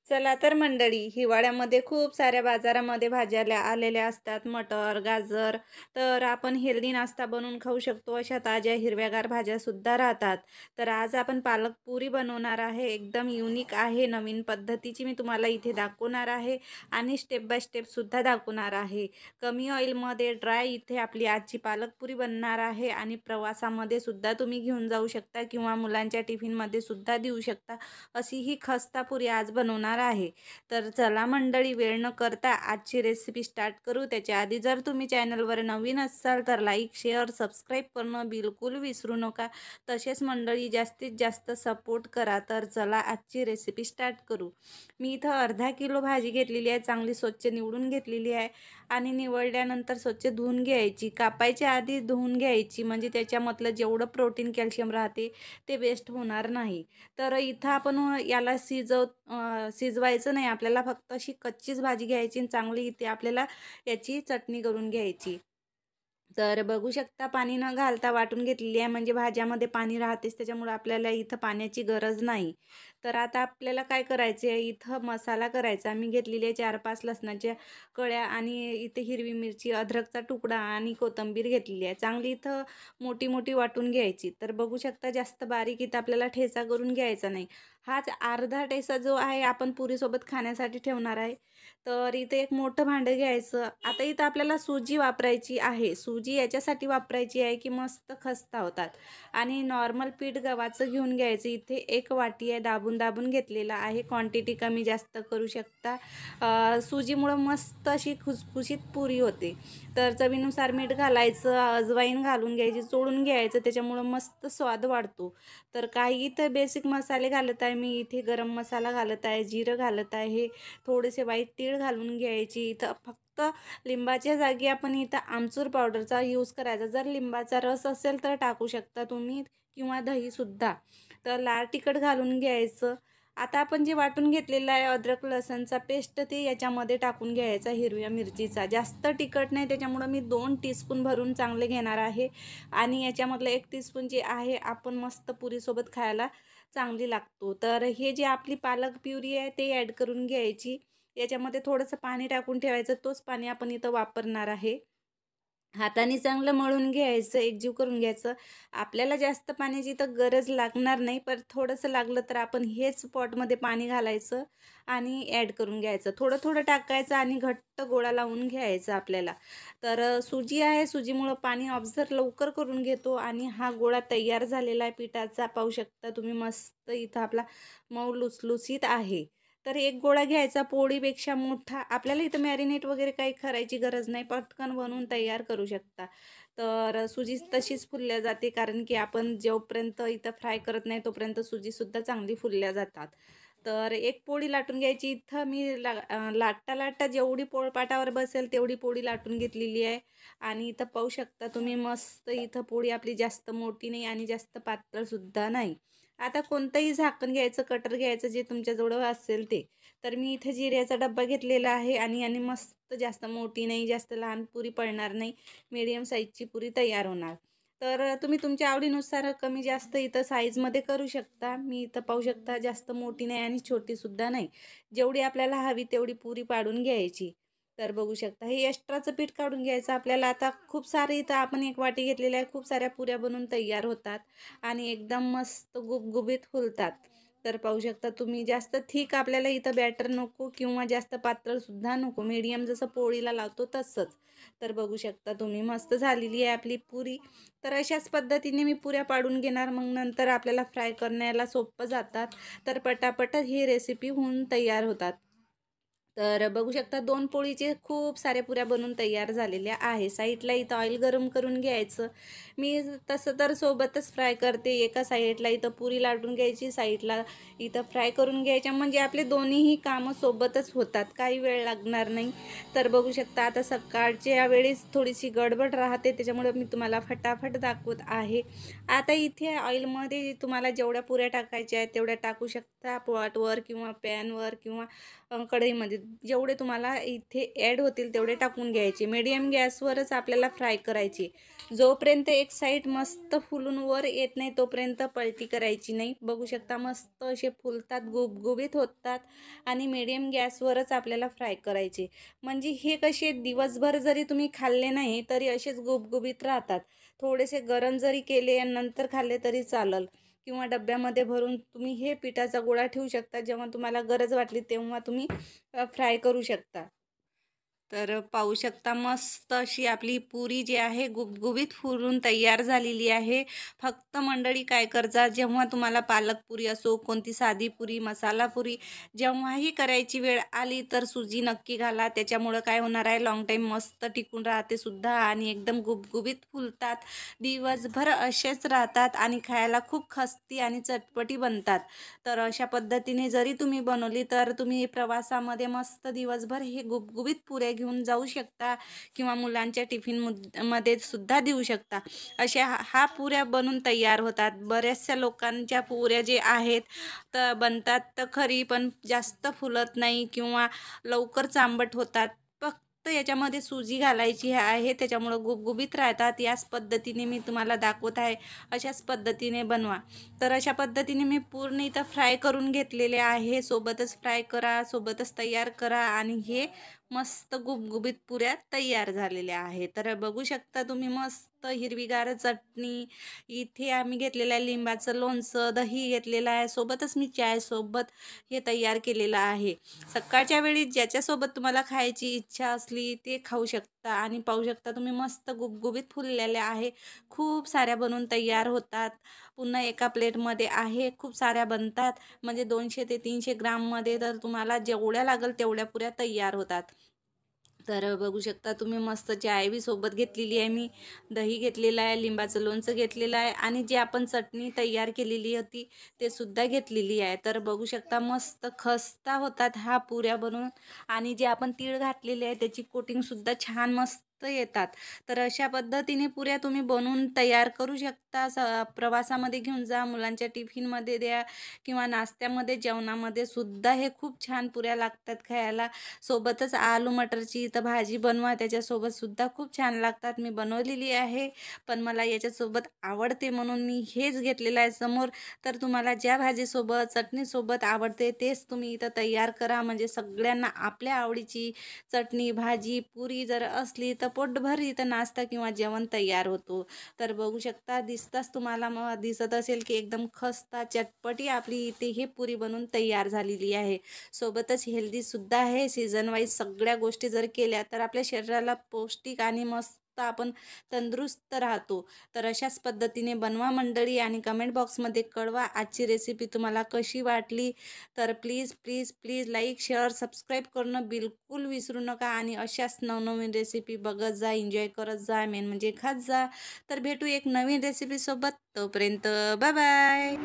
चला तर मंडळी, हिवाळ्यामध्ये खूप साऱ्या बाजारामध्ये भाज्या आलेल्या असतात. मटर, गाजर. तर आपण हेल्दी नाश्ता बनवून खाऊ शकतो अशा ताज्या हिरव्यागार भाज्यासुद्धा राहतात. तर आज आपण पालक पुरी बनवणार आहे. एकदम युनिक आहे. नवीन पद्धतीची मी तुम्हाला इथे दाखवणार आहे आणि स्टेप बाय स्टेपसुद्धा दाखवणार आहे. कमी ऑइलमध्ये ड्राय इथे आपली आजची पालक पुरी बनणार आहे आणि प्रवासामध्ये सुद्धा तुम्ही घेऊन जाऊ शकता किंवा मुलांच्या टिफिनमध्ये सुद्धा देऊ शकता. अशी ही खस्ता पुरी आज बनवणार आहे. तर चला मंडळी, वेळ न करता आजची रेसिपी स्टार्ट करू. त्याच्या आधी जर तुम्ही चॅनलवर नवीन असाल तर लाईक, शेअर, सबस्क्राईब करणं बिलकुल विसरू नका. तसेच मंडळी जास्तीत जास्त सपोर्ट करा. तर चला आजची रेसिपी स्टार्ट करू. मी इथं अर्धा किलो भाजी घेतलेली आहे. चांगली स्वच्छ निवडून घेतलेली आहे आणि निवडल्यानंतर स्वच्छ धुवून घ्यायची. कापायच्या आधी धुवून घ्यायची, म्हणजे त्याच्यामधलं जेवढं प्रोटीन, कॅल्शियम राहते ते वेस्ट होणार नाही. तर इथं आपण याला शिजवायचं नाही. आपल्याला फक्त अशी कच्चीच भाजी घ्यायची आणि चांगली इथे आपल्याला याची चटणी करून घ्यायची. तर बघू शकता, पाणी न घालता वाटून घेतलेली आहे, म्हणजे भाज्यामध्ये पाणी राहतेच, त्याच्यामुळे आपल्याला इथं पाण्याची गरज नाही. तर आता आपल्याला काय करायचे आहे, इथं मसाला करायचा. मी घेतलेली आहे 4-5 लसणाच्या कळ्या आणि इथे हिरवी मिरची, अद्रकचा तुकडा आणि कोथिंबीर घेतलेली आहे. चांगली इथं मोठी मोठी वाटून घ्यायची. तर बघू शकता, जास्त बारीक इथं आपल्याला ठेचा करून घ्यायचा नाही. हाच अर्धा ठेचा जो आहे आपण पुरीसोबत खाण्यासाठी ठेवणार आहे. तर इथे एक मोठं भांडं घ्यायचं. आता इथं आपल्याला सुजी वापरायची आहे. सुजी याच्यासाठी वापरायची आहे की मस्त खस्ता होतात. आणि नॉर्मल पीठ गव्हाचं घेऊन घ्यायचं. इथे 1 वाटी आहे, दाबून दाबून घेतलेला आहे. क्वांटिटी कमी जास्त करू शकता. सुजीमुळं मस्त अशी खुसखुशीत पुरी होते. तर चवीनुसार मीठ घालायचं, अजवाईन घालून घ्यायची, चोळून घ्यायचं, त्याच्यामुळं मस्त स्वाद वाढतो. तर काही इथं बेसिक मसाले घालत आहे मी. इथे गरम मसाला घालत आहे, जिरं घालत आहे, थोडेसे वाईट तीळ घालून घ्यायची. इथं फक्त लिंबाच्या जागी आपण इथं आमचूर पावडरचा यूज करायचा. जर लिंबाचा रस असेल तर टाकू शकता तुम्ही किंवा दहीसुद्धा. तर लाल तिखट घालून घ्यायचं. आता आपण जे वाटून घेतलेलं आहे अद्रक लसणचा पेस्ट, ते याच्यामध्ये टाकून घ्यायचा, हिरव्या मिरचीचा. जास्त तिखट नाही, त्याच्यामुळं मी 2 टीस्पून भरून चांगले घेणार आहे. आणि याच्यामधलं 1 टीस्पून जे आहे आपण मस्त पुरीसोबत खायला चांगली लागतो. तर हे जे आपली पालक प्युरी आहे ते ॲड करून घ्यायची. याच्यामध्ये थोडंसं पाणी टाकून ठेवायचं. तोच पाणी आपण इथं वापरणार आहे. हाताने चांगलं मळून घ्यायचं, एकजीव करून घ्यायचं. आपल्याला जास्त पाण्याची तर गरज लागणार नाही, पण थोडंसं लागलं तर आपण हेच पॉटमध्ये पाणी घालायचं आणि ॲड करून घ्यायचं. थोडं-थोडं टाकायचं आणि घट्ट गोळा लावून घ्यायचा आपल्याला. तर सुजी आहे, सुजीमुळं पाणी ऑब्झर्व लवकर करून घेतो आणि हा गोळा तयार झालेला आहे पिठाचा. पाहू शकता तुम्ही, मस्त इथं आपला मऊ लुसलुसीत आहे. तर एक गोळा घ्यायचा पोळीपेक्षा मोठा. आपल्याला इथं मॅरिनेट वगैरे काही करायची गरज नाही, पटकन बनवून तयार करू शकता. तर सुजी तशीच फुलल्या जाते, कारण की आपण जोपर्यंत इथं फ्राय करत नाही तोपर्यंत सुजीसुद्धा चांगली फुलल्या जातात. तर एक पोळी लाटून घ्यायची. इथं मी लाटता लाटता जेवढी पोळपाटावर बसेल तेवढी पोळी लाटून घेतलेली आहे. आणि इथं पाहू शकता तुम्ही, मस्त इथं पोळी आपली जास्त मोठी नाही आणि जास्त पातळसुद्धा नाही. आता कोणतंही झाकण घ्यायचं, कटर घ्यायचं, जे तुमच्याजवळ असेल ते. तर मी इथे जिऱ्याचा डब्बा घेतलेला आहे आणि याने मस्त, जास्त मोठी नाही, जास्त लहान पुरी पडणार नाही, मीडियम साईजची पुरी तयार होणार. तर तुम्ही तुमच्या आवडीनुसार कमी जास्त इथं साईजमध्ये करू शकता. मी इथं पाहू शकता, जास्त मोठी नाही आणि छोटीसुद्धा नाही. जेवढी आपल्याला हवी तेवढी पुरी पाडून घ्यायची. तर बघू शकता, हे एक्स्ट्राचं पीठ काढून घ्यायचं आपल्याला. आता खूप सारे इथं आपण 1 वाटी घेतलेल्या आहे, खूप साऱ्या पुऱ्या बनून तयार होतात आणि एकदम मस्त गुबगुबीत फुलतात. तर पाहू शकता तुम्ही, जास्त थिक आपल्याला इथं बॅटर नको किंवा जास्त पातळसुद्धा नको, मीडियम जसं पोळीला लावतो तसंच. तर बघू शकता तुम्ही, मस्त झालेली आहे आपली पुरी. तर अशाच पद्धतीने मी पुऱ्या पाडून घेणार, मग नंतर आपल्याला फ्राय करण्याला सोपं जातात. तर पटापट ही रेसिपी होऊन तयार होतात. तर बघू शकता, 2 पोळीचे खूप साऱ्या पुऱ्या बनून तयार झालेल्या आहे. साईडला इथं ऑइल गरम करून घ्यायचं. मी तसं तर सोबतच फ्राय करते. एका साईडला इथं पुरी लाटून घ्यायची, साईडला इथं फ्राय करून घ्यायच्या, म्हणजे आपले दोन्हीही कामं सोबतच होतात, काही वेळ लागणार नाही. तर बघू शकता, आता सकाळच्या वेळेस थोडीशी गडबड राहते, त्याच्यामुळे मी तुम्हाला फटाफट दाखवत आहे. आता इथे ऑइलमध्ये तुम्हाला जेवढ्या पुऱ्या टाकायच्या आहेत तेवढ्या टाकू शकता. शकता पॉटवर किंवा पॅनवर किंवा कढईमध्ये जेवढे तुम्हाला इथे ॲड होतील तेवढे टाकून घ्यायचे. मीडियम गॅसवरच आपल्याला फ्राय करायची. जोपर्यंत एक साईड मस्त फुलून वर येत नाही तोपर्यंत पलटी करायची नाही. बघू शकता मस्त असे फुलतात, गुबगुबीत होतात आणि मीडियम गॅसवरच आपल्याला फ्राय करायचे. म्हणजे हे कसे दिवसभर जरी तुम्ही खाल्ले नाही तरी असेच गुबगुबीत राहतात. थोडेसे गरम जरी केले आणि नंतर खाल्ले तरी चालेल किंवा डब्यामध्ये भरून तुम्ही हे पिठाचा गोळा ठेवू शकता. जेव्हा तुम्हाला गरज वाटली तेव्हा तुम्ही फ्राय करू शकता. तर पाहू शकता मस्त अशी आपली पुरी जी आहे गुबगुबीत फुलून तयार झालेली आहे. फक्त मंडळी काय करता, जेव्हा तुम्हाला पालक पुरी असो, कोणती साधी पुरी, मसाला पुरी जेव्हाही करायची वेळ आली तर सुजी नक्की घाला. त्याच्यामुळं काय होणार आहे, लाँग टाईम मस्त टिकून राहते सुद्धा आणि एकदम गुबगुबीत फुलतात. दिवसभर असेच राहतात आणि खायला खूप खस्ती आणि चटपटी बनतात. तर अशा पद्धतीने जरी तुम्ही बनवली तर तुम्ही प्रवासामध्ये मस्त दिवसभर हे गुबगुबीत पुऱ्या घेऊन जाऊ शकता किंवा मुलांच्या टिफिन मध्ये सुद्धा देऊ शकता. अशा हा पुऱ्या बनून तयार होतात. बऱ्याचशा लोकांच्या पुऱ्या जे आहेत तर बनतात तर खरी पण जास्त फुलत नाही किंवा लवकर चांबट होतात. फक्त याच्यामध्ये सुजी घालायची आहे त्याच्यामुळं गुबगुबीत राहतात. याच पद्धतीने मी तुम्हाला दाखवत आहे. अशाच पद्धतीने बनवा. तर अशा पद्धतीने मी पूर्ण इथं फ्राय करून घेतलेले आहे. सोबतच फ्राय करा, सोबतच तयार करा आणि हे मस्त गुबगुबीत पुऱ्या तयार झालेल्या आहे. तर बघू शकता तुम्ही मस्त हिरवीगार चटणी, इथे आम्ही घेतलेलं आहे लिंबाचं लोणचं, दही घेतलेलं आहे, सोबतच मी चायसोबत हे तयार केलेलं आहे. सकाळच्या वेळी ज्याच्यासोबत तुम्हाला खायची इच्छा असली ते खाऊ शकता आणि पाहू शकता तुम्ही मस्त गुबगुबीत फुललेल्या आहे. खूप साऱ्या बनवून तयार होतात. पुन्हा एका प्लेटमध्ये आहे, खूप साऱ्या बनतात. म्हणजे 200 ते 300 ग्राममध्ये तर तुम्हाला जेवढ्या लागेल तेवढ्या पुऱ्या तयार होतात. तर बघू शकता तुम्ही मस्त चाय बी सोबत घेतलेली आहे मी, दही घेतलेलं आहे, लिंबाचं लोणचं घेतलेलं आहे आणि जी आपण चटणी तयार केलेली होती ते सुद्धा घेतलेली आहे. तर बघू शकता मस्त खस्ता होतात ह्या पुऱ्या बनवून आणि जे आपण तीळ घातलेले आहे त्याची कोटिंगसुद्धा छान मस्त येतात. तर अशा पद्धतीने पुऱ्या तुम्ही बनवून तयार करू शकता. प्रवासामध्ये घेऊन जा, मुलांच्या टिफिनमध्ये द्या किंवा नाश्त्यामध्ये, जेवणामध्ये सुद्धा हे खूप छान पुऱ्या लागतात खायला. सोबतच आलू मटरची इथं भाजी बनवा, त्याच्यासोबत सुद्धा खूप छान लागतात. मी बनवलेली आहे, पण मला याच्यासोबत आवडते म्हणून मी हेच घेतलेलं आहे समोर. तर तुम्हाला ज्या भाजीसोबत, चटणीसोबत आवडते तेच तुम्ही इथं तयार करा. म्हणजे सगळ्यांना आपल्या आवडीची चटणी, भाजी, पुरी जर असली तर पोटभर इथं नाश्ता किंवा जेवण तयार होतो. तर बघू शकता, दिसताच तुम्हाला मग दिसत असेल की एकदम खस्ता चटपटी आपली इथे ही पुरी बनून तयार झालेली आहे. सोबतच हेल्दीसुद्धा आहे. सीझन वाईज सगळ्या गोष्टी जर केल्या तर आपल्या शरीराला पौष्टिक आणि मस्त आपण तंदुरुस्त राहतो. तर अशाच पद्धतीने बनवा मंडळी आणि कमेंट बॉक्समध्ये कळवा आजची रेसिपी तुम्हाला कशी वाटली. तर please please please like, share, subscribe करणं बिलकुल विसरू नका आणि अशाच नवनवीन रेसिपी बघत जा, एन्जॉय करत जा, मेन म्हणजे खात जा. तर भेटू एक नवीन रेसिपीसोबत. तोपर्यंत बाय बाय.